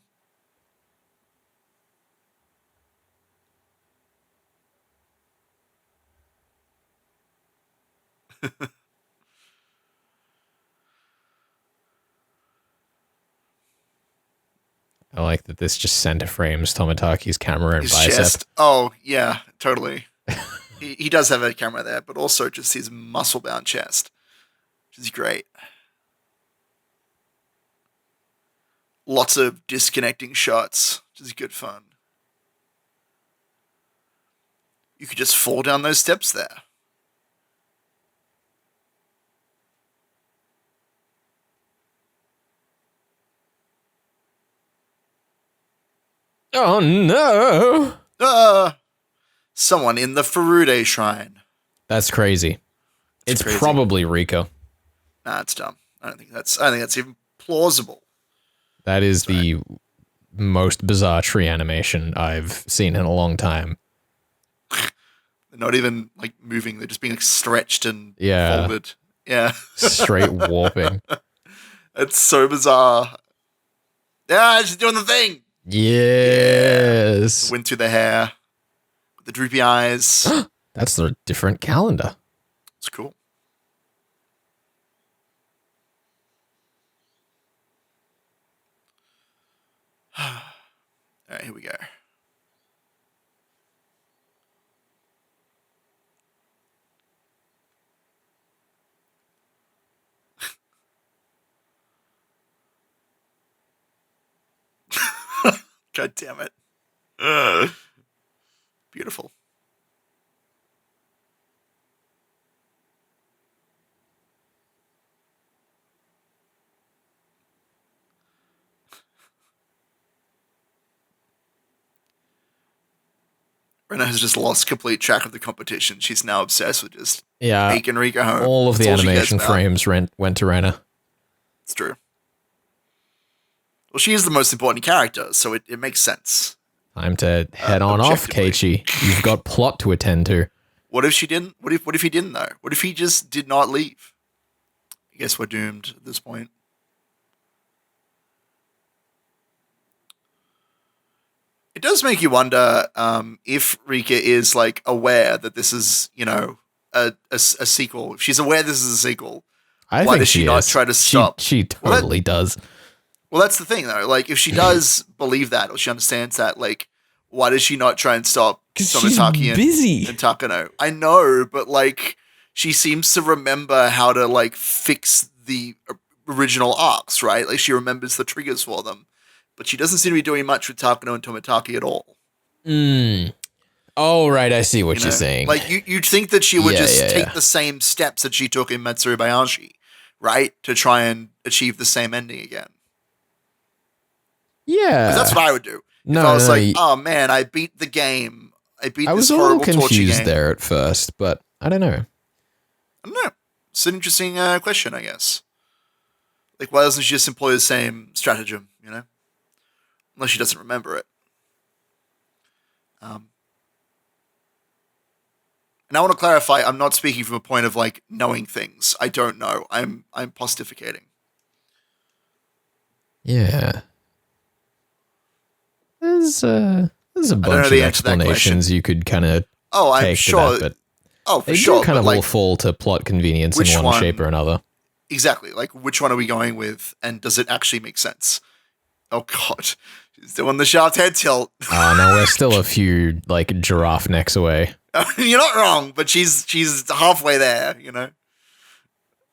Speaker 1: I like that this just center frames Tomitaki's camera and
Speaker 2: his
Speaker 1: bicep.
Speaker 2: Chest. Oh, yeah, totally. he does have a camera there, but also just his muscle-bound chest, which is great. Lots of disconnecting shots, which is good fun. You could just fall down those steps there.
Speaker 1: Oh no!
Speaker 2: Someone in the Furude shrine.
Speaker 1: That's crazy. It's
Speaker 2: crazy.
Speaker 1: Probably Rika.
Speaker 2: Nah, it's dumb. I don't think that's even plausible.
Speaker 1: That is the most bizarre tree animation I've seen in a long time.
Speaker 2: They're not even like moving; they're just being like, stretched and folded. Yeah,
Speaker 1: straight warping.
Speaker 2: It's so bizarre. Yeah, she's doing the thing.
Speaker 1: Yes.
Speaker 2: Went through the hair, with the droopy eyes.
Speaker 1: That's a different calendar.
Speaker 2: It's cool. All right, here we go. God damn it. Beautiful. Rena has just lost complete track of the competition. She's now obsessed with just making Rika home.
Speaker 1: All of the animation frames went to Rena.
Speaker 2: It's true. Well, she is the most important character, so it makes sense.
Speaker 1: Time to head on off, Keiichi. You've got plot to attend to.
Speaker 2: What if she didn't? What if he didn't though? What if he just did not leave? I guess we're doomed at this point. It does make you wonder if Rika is like aware that this is, a sequel. If she's aware this is a sequel, why does she not try to stop?
Speaker 1: She totally does.
Speaker 2: Well, that's the thing, though. Like, if she does believe that, or she understands that, like, why does she not try and stop Tomitaki and Takano? I know, but, like, she seems to remember how to, like, fix the original arcs, right? Like, she remembers the triggers for them. But she doesn't seem to be doing much with Takano and Tomitaki at all.
Speaker 1: Oh, right. I see what you're saying.
Speaker 2: Like, you'd think that she would take the same steps that she took in Matsuri Bayashi, right? To try and achieve the same ending again.
Speaker 1: Yeah.
Speaker 2: Because that's what I would do. If I was like, oh man, I beat the game. I beat this horrible torture game.
Speaker 1: I was a little confused there at first, but I don't know.
Speaker 2: I don't know. It's an interesting question, I guess. Like, why doesn't she just employ the same stratagem, you know? Unless she doesn't remember it. And I want to clarify, I'm not speaking from a point of, like, knowing things. I don't know. I'm pontificating.
Speaker 1: Yeah. There's a bunch of explanations you could kind of take
Speaker 2: sure.
Speaker 1: to that,
Speaker 2: but
Speaker 1: they do kind of all fall to plot convenience in one shape or another.
Speaker 2: Exactly. Like, which one are we going with, and does it actually make sense? Oh, God. She's doing the shaft head tilt.
Speaker 1: Oh, no, we're still a few, like, giraffe necks away.
Speaker 2: You're not wrong, but she's halfway there, you know?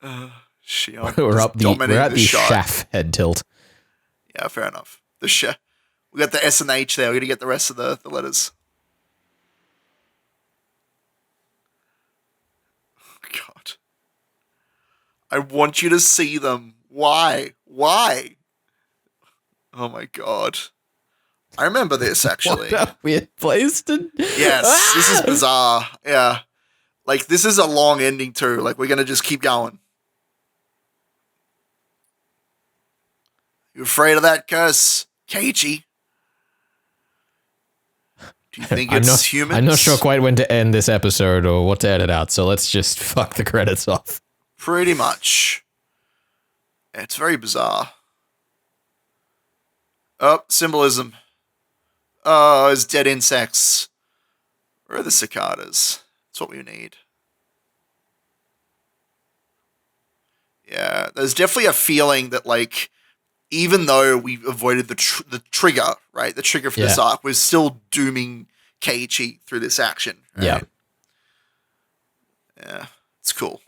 Speaker 1: We're at the shaft head tilt.
Speaker 2: Yeah, fair enough. We got the S and H there. We got to get the rest of the letters. Oh, God. I want you to see them. Why? Why? Oh, my God. I remember this, actually.
Speaker 1: What a weird place to...
Speaker 2: Yes, this is bizarre. Yeah. Like, this is a long ending, too. Like, we're going to just keep going. You afraid of that curse, Keiichi? Do you think it's humans?
Speaker 1: I'm not sure quite when to end this episode or what to edit out, so let's just fuck the credits off.
Speaker 2: Pretty much. It's very bizarre. Oh, symbolism. Oh, it's dead insects. Where are the cicadas? That's what we need. Yeah, there's definitely a feeling that, like, even though we avoided the trigger, right? The trigger for this arc, we're still dooming Keiichi through this action. Right?
Speaker 1: Yeah.
Speaker 2: Yeah, it's cool.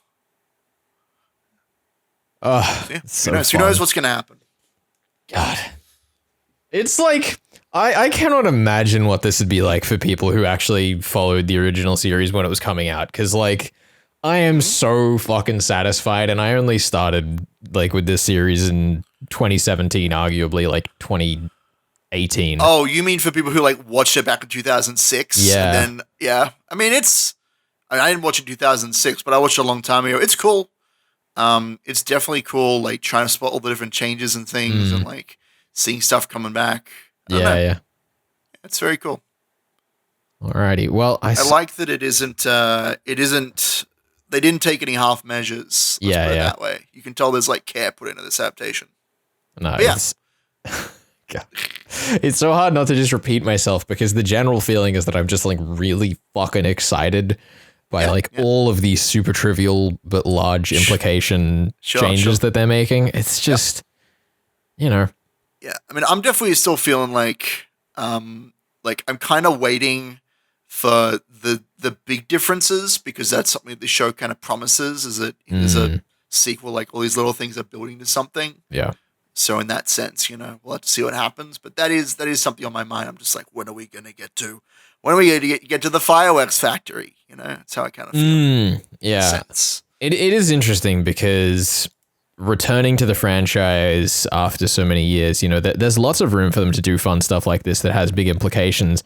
Speaker 1: Who
Speaker 2: knows what's going to happen?
Speaker 1: God. It's like, I cannot imagine what this would be like for people who actually followed the original series when it was coming out. Because, like, I am so fucking satisfied, and I only started, like, with this series in 2017, arguably, like, 2018.
Speaker 2: Oh, you mean for people who, like, watched it back in 2006?
Speaker 1: Yeah.
Speaker 2: And then, yeah. I mean, I didn't watch it in 2006, but I watched it a long time ago. It's cool. It's definitely cool, like, trying to spot all the different changes and things and, like, seeing stuff coming back.
Speaker 1: Yeah.
Speaker 2: It's very cool.
Speaker 1: Alrighty. Well, I
Speaker 2: like that it isn't, they didn't take any half measures. Let's put it that way. You can tell there's, like, care put into this adaptation.
Speaker 1: No, it's... God. It's so hard not to just repeat myself because the general feeling is that I'm just, like, really fucking excited by all of these super trivial but large implication changes that they're making. It's just, you know.
Speaker 2: Yeah, I mean, I'm definitely still feeling like I'm kind of waiting for the big differences because that's something the show kind of promises is that there's a sequel, like all these little things are building to something.
Speaker 1: Yeah.
Speaker 2: So in that sense, you know, we'll have to see what happens. But that is something on my mind. I'm just like, when are we going to get to? When are we going to get to the fireworks factory? You know, that's how I kind of feel.
Speaker 1: Yeah. It is interesting because returning to the franchise after so many years, you know, there's lots of room for them to do fun stuff like this that has big implications.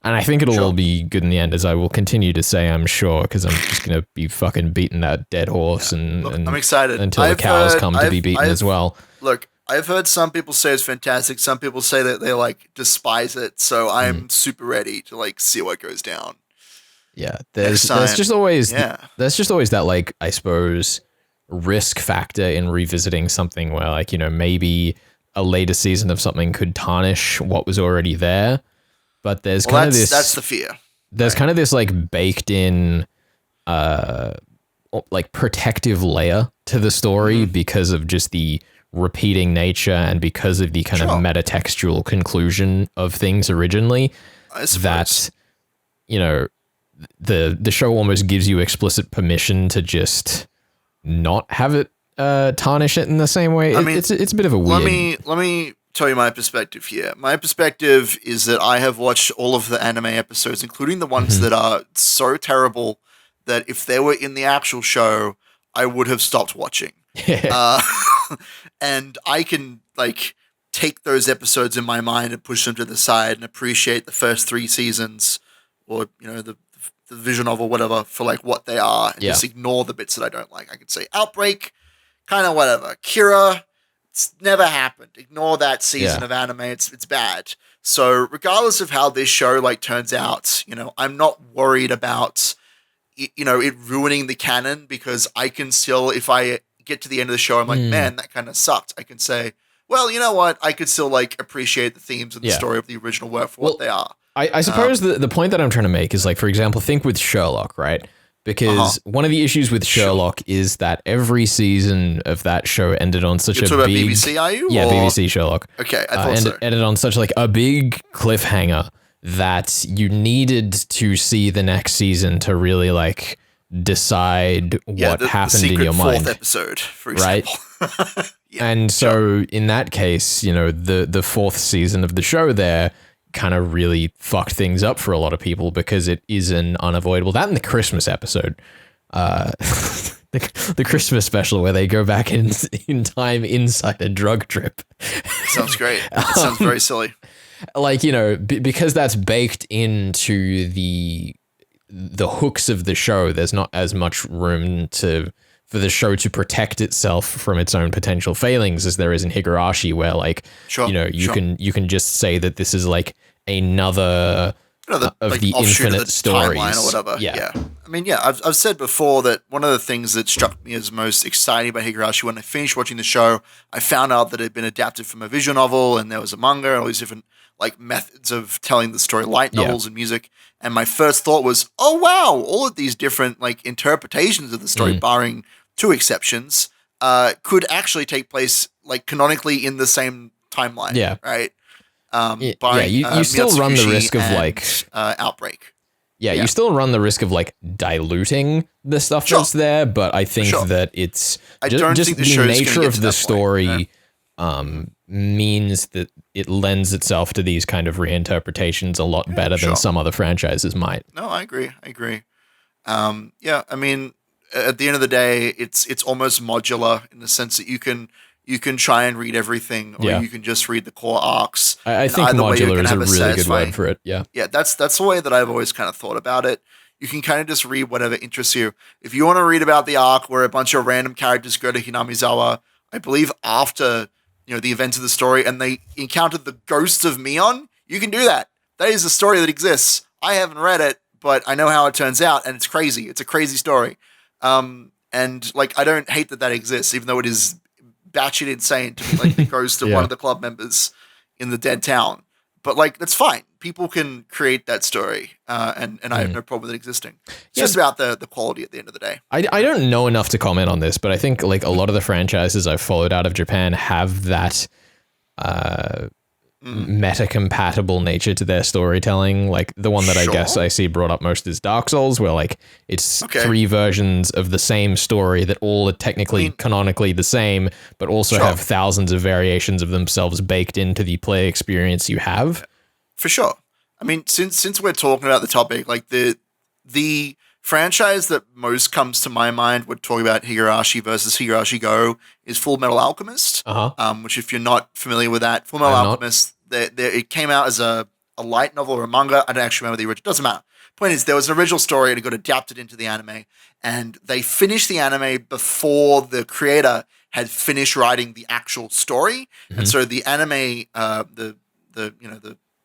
Speaker 1: And I think it'll all be good in the end, as I will continue to say, I'm sure, because I'm just going to be fucking beating that dead horse and I'm excited until the cows come to be beaten as well.
Speaker 2: Look, I've heard some people say it's fantastic. Some people say that they, like, despise it. So I'm super ready to, like, see what goes down.
Speaker 1: Yeah, there's just always that, like, I suppose, risk factor in revisiting something where, like, you know, maybe a later season of something could tarnish what was already there. But there's kind of this...
Speaker 2: That's the fear.
Speaker 1: There's kind of this, like, baked in, like, protective layer to the story because of just the repeating nature and because of the kind of metatextual conclusion of things originally. That, you know, the show almost gives you explicit permission to just not have it tarnish it in the same way. I mean, it's a bit of a weird...
Speaker 2: Let me tell you my perspective here. My perspective is that I have watched all of the anime episodes, including the ones that are so terrible that if they were in the actual show, I would have stopped watching. And I can, like, take those episodes in my mind and push them to the side and appreciate the first 3 seasons or, you know, the visual novel, whatever, for like what they are, and
Speaker 1: Yeah.
Speaker 2: just ignore the bits that I don't like. I could say Outbreak, kind of whatever. Kira, it's never happened. Ignore that season of anime. It's bad. So regardless of how this show like turns out, I'm not worried about it ruining the canon, because I can still, if I get to the end of the show, I'm like, man, that kind of sucked. I can say, well, you know what? I could still like appreciate the themes and the story of the original work for what they are.
Speaker 1: I suppose the point that I'm trying to make is like, for example, think with Sherlock, right? Because one of the issues with Sherlock is that every season of that show ended on such
Speaker 2: You're
Speaker 1: a
Speaker 2: talking
Speaker 1: big...
Speaker 2: about BBC, are you?
Speaker 1: Yeah,
Speaker 2: or?
Speaker 1: BBC Sherlock.
Speaker 2: Okay, I thought so.
Speaker 1: Ended on such like a big cliffhanger that you needed to see the next season to really like decide what happened in your mind.
Speaker 2: Fourth episode, for example.
Speaker 1: Right? And so in that case, the fourth season of the show there kind of really fucked things up for a lot of people, because it is an unavoidable, that and the Christmas episode, the Christmas special where they go back in time inside a drug trip.
Speaker 2: Sounds great. It sounds very silly.
Speaker 1: Like, because that's baked into the hooks of the show, there's not as much room for the show to protect itself from its own potential failings as there is in Higurashi, where like, you can just say that this is like another of
Speaker 2: like
Speaker 1: the infinite
Speaker 2: of the
Speaker 1: stories
Speaker 2: timeline or whatever.
Speaker 1: Yeah.
Speaker 2: I mean, I've said before that one of the things that struck me as most exciting about Higurashi, when I finished watching the show, I found out that it had been adapted from a visual novel, and there was a manga, and all these different like methods of telling the story, light novels and music. And my first thought was, oh wow, all of these different like interpretations of the story, barring two exceptions, could actually take place like canonically in the same timeline. Yeah. Right.
Speaker 1: You still run the risk of like
Speaker 2: Outbreak.
Speaker 1: Yeah, you still run the risk of like diluting the stuff that's there, but I think that it's just the nature of the story means that it lends itself to these kind of reinterpretations a lot better than some other franchises might.
Speaker 2: No, I agree. I mean, at the end of the day, it's almost modular in the sense that you can try and read everything, or you can just read the core arcs.
Speaker 1: I think modular is a really good word for it. Yeah.
Speaker 2: Yeah, that's the way that I've always kind of thought about it. You can kind of just read whatever interests you. If you want to read about the arc where a bunch of random characters go to Hinamizawa, I believe after the events of the story, and they encountered the ghost of Mion, you can do that. That is a story that exists. I haven't read it, but I know how it turns out, and it's crazy. It's a crazy story. And like, I don't hate that exists, even though it is batshit insane to be like the ghost of one of the club members in the dead town. But like, that's fine. People can create that story, and I have no problem with it existing. It's just about the quality at the end of the day.
Speaker 1: I don't know enough to comment on this, but I think like a lot of the franchises I've followed out of Japan have that meta-compatible nature to their storytelling. Like the one that I guess I see brought up most is Dark Souls, where like it's three versions of the same story that all are technically canonically the same, but also have thousands of variations of themselves baked into the play experience you have.
Speaker 2: For sure. I mean, since we're talking about the topic, like the franchise that most comes to my mind when talking about Higurashi versus Higurashi GOU is Full Metal Alchemist. Which, if you're not familiar with that, Full Metal Alchemist, it came out as a light novel or a manga. I don't actually remember the original. Doesn't matter. Point is, there was an original story and it got adapted into the anime, and they finished the anime before the creator had finished writing the actual story. And so the anime, the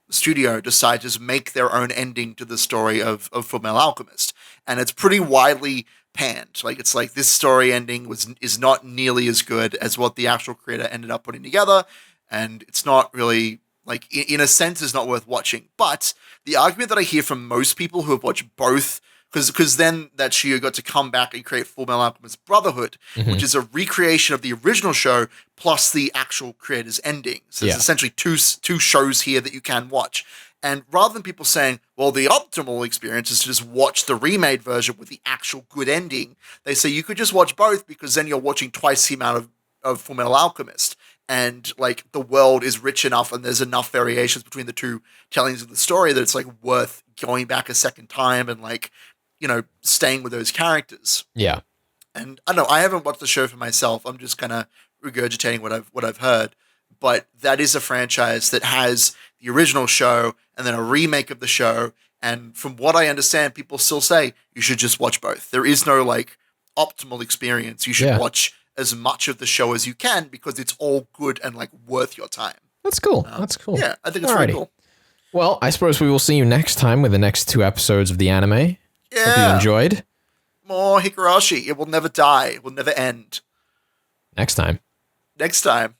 Speaker 2: studio decided to just make their own ending to the story of Full Metal Alchemist, and it's pretty widely panned. Like, it's like, this story ending is not nearly as good as what the actual creator ended up putting together, and it's not really, like, in a sense, is not worth watching. But the argument that I hear from most people who have watched both, because then that studio got to come back and create Full Metal Alchemist Brotherhood, which is a recreation of the original show plus the actual creator's ending. So there's essentially two shows here that you can watch. And rather than people saying, well, the optimal experience is to just watch the remade version with the actual good ending, they say you could just watch both, because then you're watching twice the amount of Full Metal Alchemist. And like, the world is rich enough and there's enough variations between the two tellings of the story that it's like worth going back a second time and like, staying with those characters.
Speaker 1: Yeah.
Speaker 2: And I don't know, I haven't watched the show for myself. I'm just kind of regurgitating what I've heard. But that is a franchise that has the original show and then a remake of the show And from what I understand, people still say you should just watch both. There is no like optimal experience. You should watch as much of the show as you can because it's all good and like worth your time.
Speaker 1: That's cool. That's cool.
Speaker 2: Yeah, I think it's really cool.
Speaker 1: Well, I suppose we will see you next time with the next 2 episodes of the anime.
Speaker 2: Yeah.
Speaker 1: Hope you enjoyed.
Speaker 2: More Higurashi. It will never die. It will never end.
Speaker 1: Next time.
Speaker 2: Next time.